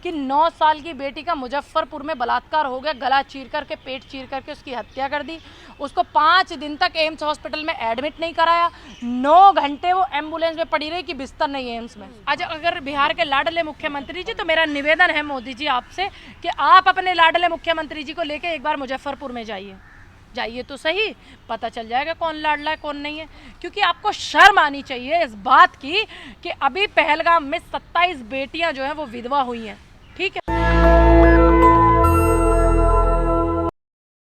कि 9 साल की बेटी का मुजफ्फरपुर में बलात्कार हो गया, गला चीर करके, पेट चीर करके उसकी हत्या कर दी। उसको 5 दिन तक एम्स हॉस्पिटल में एडमिट नहीं कराया, 9 घंटे वो एम्बुलेंस में पड़ी रही कि बिस्तर नहीं है एम्स में। आज अगर बिहार के लाडले मुख्यमंत्री जी, तो मेरा निवेदन है मोदी जी आपसे कि आप अपने लाडले मुख्यमंत्री जी को लेके एक बार मुजफ्फरपुर में जाइए तो सही, पता चल जाएगा कौन लाडला है कौन नहीं है। क्योंकि आपको शर्म आनी चाहिए इस बात की कि अभी पहलगाम में 27 बेटियां जो हैं वो विधवा हुई हैं। ठीक है,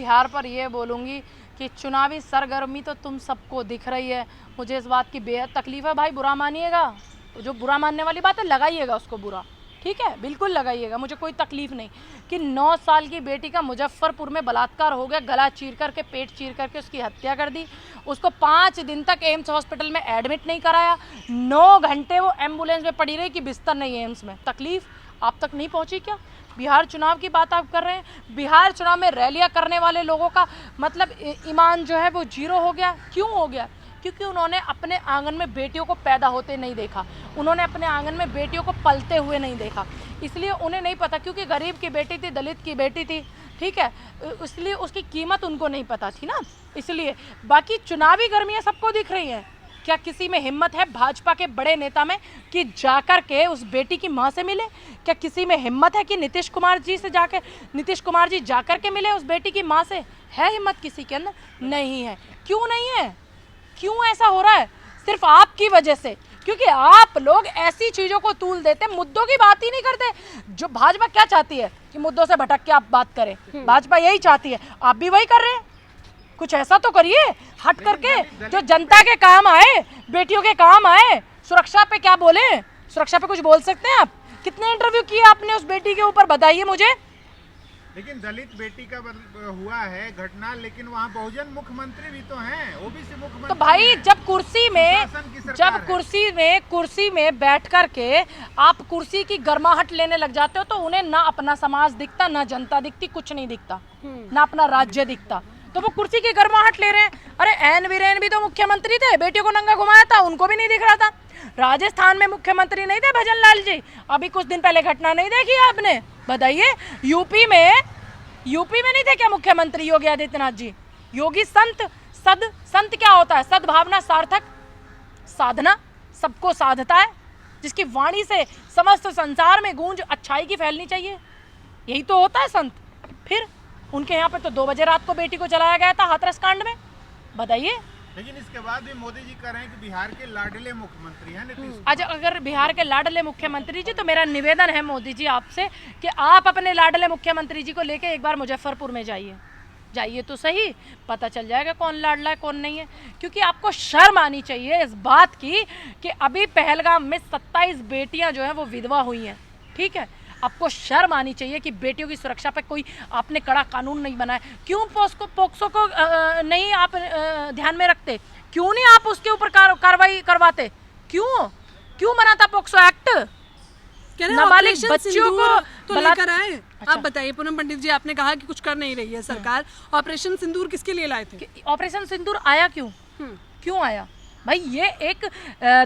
बिहार पर ये बोलूँगी कि चुनावी सरगर्मी तो तुम सबको दिख रही है, मुझे इस बात की बेहद तकलीफ है। भाई बुरा मानिएगा, जो बुरा मानने वाली बात है लगाइएगा उसको बुरा, ठीक है, बिल्कुल लगाइएगा, मुझे कोई तकलीफ नहीं। कि 9 साल की बेटी का मुजफ्फरपुर में बलात्कार हो गया, गला चीर करके, पेट चीर करके उसकी हत्या कर दी। उसको 5 दिन तक एम्स हॉस्पिटल में एडमिट नहीं कराया, 9 घंटे वो एम्बुलेंस में पड़ी रही कि बिस्तर नहीं है एम्स में। तकलीफ आप तक नहीं पहुंची क्या? बिहार चुनाव की बात आप कर रहे हैं। बिहार चुनाव में रैलियां करने वाले लोगों का मतलब ईमान जो है वो जीरो हो गया। क्यों हो गया? क्योंकि उन्होंने अपने आंगन में बेटियों को पैदा होते नहीं देखा, उन्होंने अपने आंगन में बेटियों को पलते हुए नहीं देखा, इसलिए उन्हें नहीं पता। क्योंकि गरीब की बेटी थी, दलित की बेटी थी, ठीक है, इसलिए उसकी कीमत उनको नहीं पता थी ना। इसलिए बाकी चुनावी गर्मियाँ सबको दिख रही हैं। क्या किसी में हिम्मत है भाजपा के बड़े नेता में कि जाकर के उस बेटी की माँ से मिले? क्या किसी में हिम्मत है कि नीतीश कुमार जी जाकर के मिले उस बेटी की माँ से? है हिम्मत किसी के अंदर? नहीं है। क्यों नहीं है? क्यों ऐसा हो रहा है? सिर्फ आपकी वजह से, क्योंकि आप लोग ऐसी चीजों को तूल देते, मुद्दों की बात ही नहीं करते। जो भाजपा क्या चाहती है कि मुद्दों से भटक के आप बात करें, भाजपा यही चाहती है, आप भी वही कर रहे हैं। कुछ ऐसा तो करिए हट करके जो जनता के काम आए, बेटियों के काम आए। सुरक्षा पे क्या बोले? सुरक्षा पे कुछ बोल सकते हैं आप? कितने इंटरव्यू किए आपने उस बेटी के ऊपर, बताइए मुझे। लेकिन दलित बेटी का हुआ है घटना, लेकिन वहाँ बहुजन मुख्यमंत्री भी तो हैं, ओबीसी मुख्यमंत्री। तो भाई जब कुर्सी में बैठ करके आप कुर्सी की गर्माहट लेने लग जाते हो तो उन्हें ना अपना समाज दिखता, ना जनता दिखती, कुछ नहीं दिखता, ना अपना राज्य दिखता। तो वो कुर्सी की गर्माहट ले रहे हैं। अरे एन वीरेन भी तो मुख्यमंत्री थे, बेटियों को नंगा घुमाया था, उनको भी नहीं दिख रहा था। राजस्थान में मुख्यमंत्री नहीं थे भजन लाल जी? अभी कुछ दिन पहले घटना नहीं देखी आपने? बताइए। यूपी में नहीं थे क्या मुख्यमंत्री योगी आदित्यनाथ जी? योगी संत क्या होता है? सद्भावना, सार्थक, साधना, सबको साधता है, जिसकी वाणी से समस्त संसार में गूंज अच्छाई की फैलनी चाहिए, यही तो होता है संत। फिर उनके यहाँ पे तो 2 बजे रात को बेटी को जलाया गया था हाथरस कांड में, बताइए। लेकिन इसके बाद भी मोदी जी कह रहे हैं कि बिहार के लाडले मुख्यमंत्री हैं नीतीश। आज अगर बिहार के लाडले मुख्यमंत्री जी, तो मेरा निवेदन है मोदी जी आपसे कि आप अपने लाडले मुख्यमंत्री जी को लेके एक बार मुजफ्फरपुर में जाइए तो सही, पता चल जाएगा कौन लाडला है कौन नहीं है। क्योंकि आपको शर्म आनी चाहिए इस बात की कि अभी पहलगाम में 27 बेटियां जो हैं वो विधवा हुई हैं। ठीक है, आपको शर्म आनी चाहिए कि बेटियों की सुरक्षा पे कोई आपने कड़ा कानून नहीं बनाया। क्यों पोक्सो को नहीं आप ध्यान में रखते? क्यों नहीं आप उसके ऊपर कार्रवाई करवाते? क्यों बना था पोक्सो एक्ट? नाबालिग बच्चियों को तो लेकर आए। अच्छा। आप बताइए पूनम पंडित जी, आपने कहा कि कुछ कर नहीं रही है सरकार, ऑपरेशन सिंदूर किसके लिए लाए थे? ऑपरेशन सिंदूर आया क्यों आया? भाई ये एक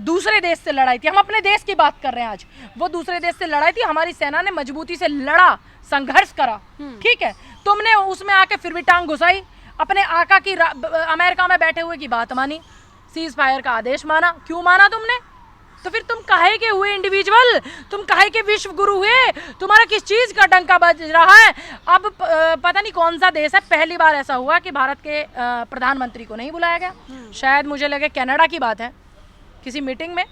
दूसरे देश से लड़ाई थी, हम अपने देश की बात कर रहे हैं आज। वो दूसरे देश से लड़ाई थी, हमारी सेना ने मजबूती से लड़ा, संघर्ष करा, ठीक है। तुमने उसमें आके फिर भी टांग घुसाई, अपने आका की अमेरिका में बैठे हुए की बात मानी, सीज फायर का आदेश माना। क्यों माना तुमने? तो फिर तुम काहे के हुए इंडिविजुअल? तुम काहे के विश्व गुरु हुए? तुम्हारा किस चीज का डंका बज रहा है? अब पता नहीं कौन सा देश है, पहली बार ऐसा हुआ कि भारत के प्रधानमंत्री को नहीं बुलाया गया। शायद मुझे लगे कनाडा की बात है, किसी मीटिंग में,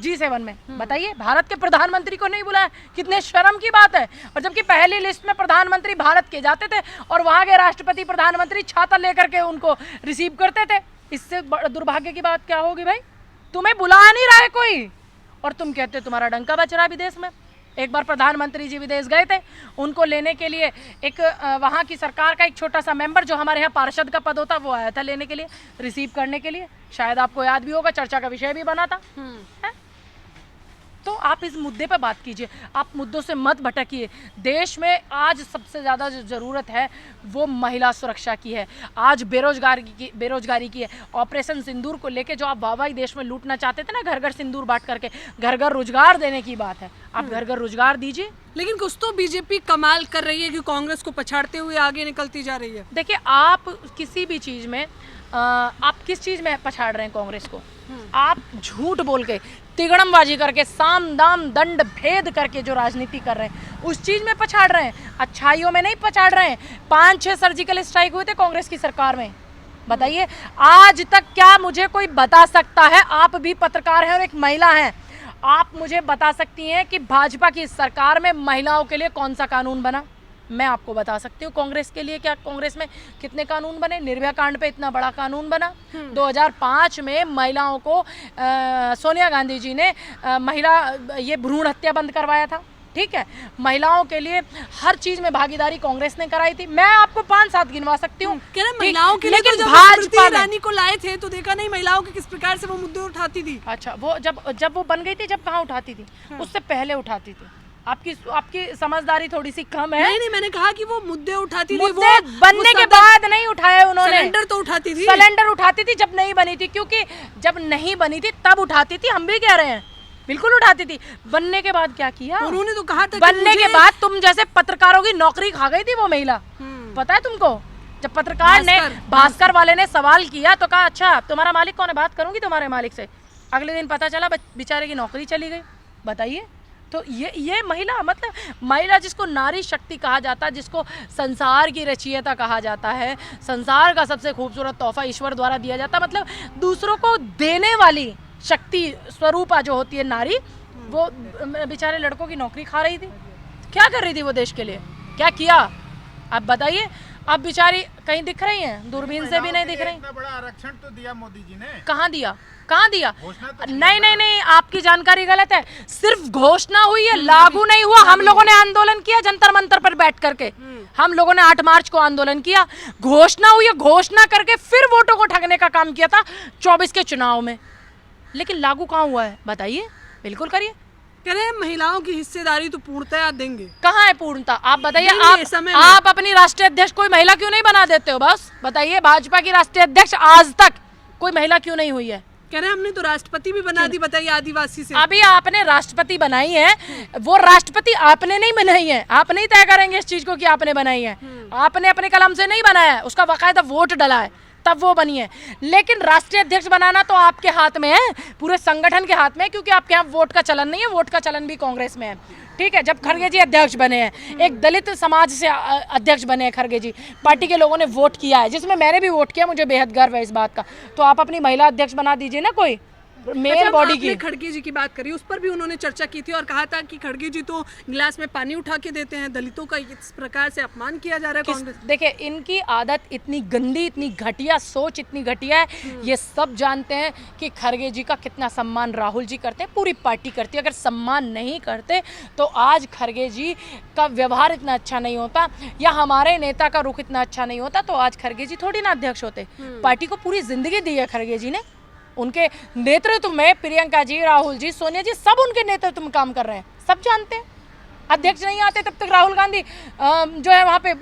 G7 में। बताइए, भारत के प्रधानमंत्री को नहीं बुलाया, कितने शर्म की बात है। और जबकि पहली लिस्ट में प्रधानमंत्री भारत के जाते थे और वहाँ के राष्ट्रपति प्रधानमंत्री छाता लेकर के उनको रिसीव करते थे। इससे दुर्भाग्य की बात क्या होगी भाई? तुम्हें बुला नहीं रहा है कोई और तुम कहते तुम्हारा डंका बच रहा है विदेश में। एक बार प्रधानमंत्री जी विदेश गए थे, उनको लेने के लिए एक वहाँ की सरकार का एक छोटा सा मेंबर जो हमारे यहाँ पार्षद का पद होता वो आया था लेने के लिए, रिसीव करने के लिए। शायद आपको याद भी होगा, चर्चा का विषय भी बना था। तो आप इस मुद्दे पर बात कीजिए, आप मुद्दों से मत भटकिए। देश में आज सबसे ज़्यादा जो ज़रूरत है वो महिला सुरक्षा की है, आज बेरोजगारी की है। ऑपरेशन सिंदूर को लेके जो आप वाहवाही देश में लूटना चाहते थे ना, घर घर सिंदूर बांट करके, घर घर रोजगार देने की बात है, आप घर घर रोजगार दीजिए। लेकिन कुछ तो बीजेपी कमाल कर रही है कि कांग्रेस को पछाड़ते हुए आगे निकलती जा रही है। देखिए, आप किसी भी चीज में आप किस चीज में पछाड़ रहे हैं कांग्रेस को? आप झूठ बोल के, तिगड़मबाजी करके, साम दाम दंड भेद करके जो राजनीति कर रहे हैं उस चीज में पछाड़ रहे हैं, अच्छाइयों में नहीं पछाड़ रहे हैं। 5-6 सर्जिकल स्ट्राइक हुए थे कांग्रेस की सरकार में, बताइए आज तक क्या मुझे कोई बता सकता है? आप भी पत्रकार हैं और एक महिला हैं, आप मुझे बता सकती हैं कि भाजपा की सरकार में महिलाओं के लिए कौन सा कानून बना? मैं आपको बता सकती हूँ। कांग्रेस के लिए क्या कांग्रेस में कितने कानून बने? निर्भया कांड पे इतना बड़ा कानून बना। 2005 में महिलाओं को सोनिया गांधी जी ने ये भ्रूण हत्या बंद करवाया था, ठीक है। महिलाओं के लिए हर चीज में भागीदारी कांग्रेस ने कराई थी। मैं आपको 5-7 गिनवा सकती हूँ। महिलाओं के लिए लेकिन तो जब भाजपा स्मृति में ईरानी को लाए थे तो देखा नहीं महिलाओं के किस प्रकार से वो मुद्दे उठाती थी। अच्छा, वो जब वो बन गई थी, जब कहाँ उठाती थी? उससे पहले उठाती थी। आपकी समझदारी थोड़ी सी कम है। नहीं, मैंने कहा कि वो मुद्दे उठाती थी। वो बनने के बाद नहीं उठाए उन्होंने। सिलेंडर तो उठाती थी। सिलेंडर उठाती थी जब नहीं बनी थी, क्योंकि जब नहीं बनी थी तब उठाती थी। हम भी कह रहे हैं बिल्कुल उठाती थी। बनने के बाद क्या किया? उन्होंने तो कहा था बनने के बाद तुम जैसे पत्रकारों की नौकरी खा गई थी वो महिला, पता है तुमको? जब पत्रकार ने, भास्कर वाले ने सवाल किया तो कहा अच्छा तुम्हारा मालिक कौन है, बात करूंगी तुम्हारे मालिक से। अगले दिन पता चला बेचारे की नौकरी चली गई। बताइए, तो ये महिला, मतलब महिला जिसको नारी शक्ति कहा जाता है, जिसको संसार की रचयिता कहा जाता है, संसार का सबसे खूबसूरत तोहफा ईश्वर द्वारा दिया जाता है, मतलब दूसरों को देने वाली शक्ति स्वरूपा जो होती है नारी, वो बेचारे लड़कों की नौकरी खा रही थी। क्या कर रही थी वो देश के लिए? क्या किया आप बताइए? अब बेचारी कहीं दिख रही हैं? दूरबीन से भी नहीं दिख रही। इतना बड़ा आरक्षण तो दिया मोदी जी ने। कहाँ दिया? कहाँ दिया? तो नहीं, आपकी जानकारी गलत है। सिर्फ घोषणा हुई है, लागू नहीं हुआ। हम लोगों ने आंदोलन किया जंतर मंतर पर बैठ करके। हम लोगों ने 8 मार्च को आंदोलन किया। घोषणा हुई है, घोषणा करके फिर वोटों को ठगने का काम किया था 24 के चुनाव में। लेकिन लागू कहाँ हुआ है बताइए? बिल्कुल करिए। कह रहे हैं महिलाओं की हिस्सेदारी तो पूर्णतया देंगे। कहाँ है पूर्णता? आप बताइए। देंगे आप अपनी राष्ट्रीय अध्यक्ष कोई महिला क्यों नहीं बना देते हो? बस बताइए, भाजपा की राष्ट्रीय अध्यक्ष आज तक कोई महिला क्यों नहीं हुई है? कह रहे हैं हमने तो राष्ट्रपति भी बना दी, बताइए आदिवासी से। अभी आपने राष्ट्रपति बनाई है, वो राष्ट्रपति आपने नहीं बनाई है। आप नहीं तय करेंगे इस चीज को कि आपने बनाई है। आपने अपने कलम से नहीं बनाया है, उसका बाकायदा वोट डला है तब वो बनी है। लेकिन राष्ट्रीय अध्यक्ष बनाना तो आपके हाथ में है, पूरे संगठन के हाथ में है, क्योंकि आपके यहाँ वोट का चलन नहीं है। वोट का चलन भी कांग्रेस में है, ठीक है। जब खड़गे जी अध्यक्ष बने हैं, एक दलित समाज से अध्यक्ष बने हैं खड़गे जी, पार्टी के लोगों ने वोट किया है, जिसमें मैंने भी वोट किया, मुझे बेहद गर्व है इस बात का। तो आप अपनी महिला अध्यक्ष बना दीजिए ना कोई मेल बॉडी की। खड़गे जी की बात करी, उस पर भी उन्होंने चर्चा की थी और कहा था कि खड़गे जी तो गिलास में पानी उठा के देते हैं, दलितों का इस प्रकार से अपमान किया जा रहा है कांग्रेस। देखिए, इनकी आदत इतनी गंदी, इतनी घटिया सोच, इतनी घटिया है। ये सब जानते हैं कि खड़गे जी का कितना सम्मान राहुल जी करते हैं, पूरी पार्टी करती है। अगर सम्मान नहीं करते तो आज खड़गे जी का व्यवहार इतना अच्छा नहीं होता, या हमारे नेता का रुख इतना अच्छा नहीं होता, तो आज खड़गे जी थोड़ी ना अध्यक्ष होते। पार्टी को पूरी जिंदगी दी है खड़गे जी ने। उनके नेतृत्व में प्रियंका जी, राहुल जी, सोनिया जी, सब उनके नेतृत्व में काम कर रहे हैं, सब जानते हैं। अध्यक्ष नहीं आते तब तक राहुल गांधी जो है वहाँ पे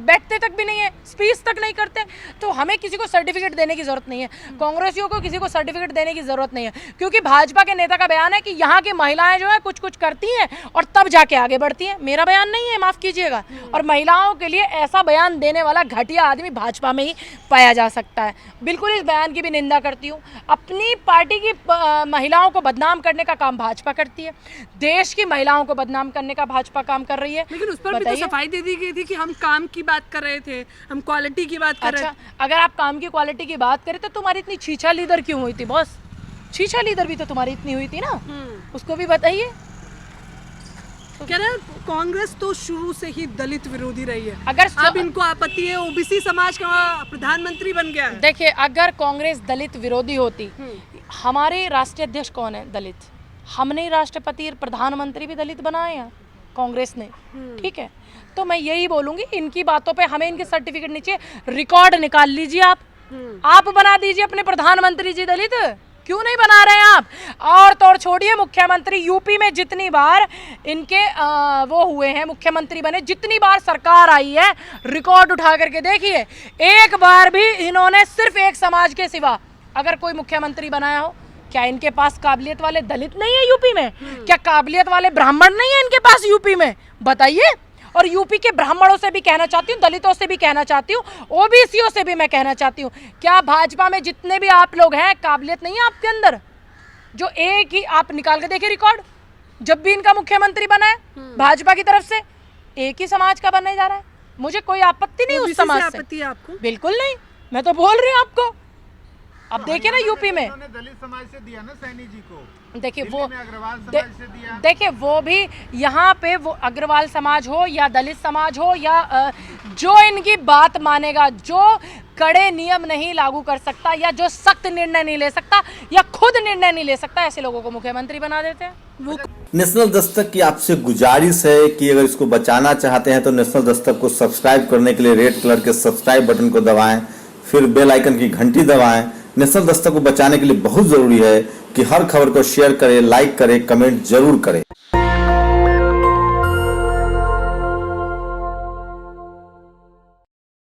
बैठते तक भी नहीं है, स्पीच तक नहीं करते। तो हमें किसी को सर्टिफिकेट देने की जरूरत नहीं है, कांग्रेसियों को किसी को सर्टिफिकेट देने की जरूरत नहीं है, क्योंकि भाजपा के नेता का बयान है कि यहाँ की महिलाएं जो है कुछ कुछ करती हैं और तब जाके आगे बढ़ती हैं। मेरा बयान नहीं है, माफ कीजिएगा। और महिलाओं के लिए ऐसा बयान देने वाला घटिया आदमी भाजपा में ही पाया जा सकता है। बिल्कुल इस बयान की भी निंदा करती हूँ। अपनी पार्टी की महिलाओं को बदनाम करने का काम भाजपा करती है, देश की महिलाओं को बदनाम करने का भाजपा काम कर रही है। लेकिन उस पर भी तो सफाई दे दी गई थी कि हम काम की बात कर रहे थे, हम क्वालिटी की बात कर रहे थे। अगर आप काम की क्वालिटी की बात करें तो तुम्हारी इतनी छीछा लीडर क्यों हुई थी बॉस? छीछा लीडर भी तो तुम्हारी इतनी हुई थी ना, उसको भी बताइए। कह रहे कांग्रेस तो शुरू से ही दलित विरोधी रही है, अगर अब इनको आपत्ति है ओबीसी समाज का प्रधानमंत्री बन गया है। देखिए, अगर कांग्रेस दलित विरोधी होती, हमारे राष्ट्रीय अध्यक्ष कौन है? दलित। हमने राष्ट्रपति प्रधानमंत्री भी दलित बनाए हैं कांग्रेस ने, ठीक है। तो मैं यही बोलूंगी, इनकी बातों पे हमें इनके सर्टिफिकेट नीचे रिकॉर्ड निकाल लीजिए। आप बना दीजिए अपने प्रधानमंत्री जी दलित, क्यों नहीं बना रहे हैं आप? और तो और छोड़िए, मुख्यमंत्री यूपी में जितनी बार इनके वो हुए हैं, मुख्यमंत्री बने, जितनी बार सरकार आई है, रिकॉर्ड उठा करके देखिए, एक बार भी इन्होंने सिर्फ एक समाज के सिवा अगर कोई मुख्यमंत्री बनाया हो, क्या इनके पास काबिलियत वाले दलित नहीं है यूपी में? क्या काबिलियत वाले ब्राह्मण नहीं है इनके पास यूपी में? बताइए। और यूपी के ब्राह्मणों से भी कहना चाहती हूँ, दलितों से भी कहना चाहती हूँ, ओबीसीओ से भी मैं कहना चाहती हूँ, क्या भाजपा में जितने भी आप लोग हैं काबिलियत नहीं है आपके अंदर? जो एक ही आप निकाल के देखिए रिकॉर्ड, जब भी इनका मुख्यमंत्री बना है भाजपा की तरफ से एक ही समाज का बनने जा रहा है। मुझे कोई आपत्ति नहीं उस समाज से, आपत्ति है आपको? बिल्कुल नहीं, मैं तो बोल रही हूँ आपको। अब देखिए ना यूपी में उन्होंने दलित समाज से दिया ना सैनी जी को, देखिए दिल्ली वो में अग्रवाल समाज से दिया। देखिए वो भी यहाँ पे वो अग्रवाल समाज हो या दलित समाज हो या जो इनकी बात मानेगा, जो कड़े नियम नहीं लागू कर सकता या जो सख्त निर्णय नहीं ले सकता या खुद निर्णय नहीं ले सकता, ऐसे लोगों को मुख्यमंत्री बना देते हैं। वो नेशनल दस्तक की आपसे गुजारिश है कि अगर इसको बचाना चाहते हैं तो नेशनल दस्तक को सब्सक्राइब करने के लिए रेड कलर के सब्सक्राइब बटन को दबाएं, फिर बेल आइकन की घंटी दबाएं। नेशनल दस्तक को बचाने के लिए बहुत जरूरी है कि हर खबर को शेयर करें, लाइक करें, कमेंट जरूर करें।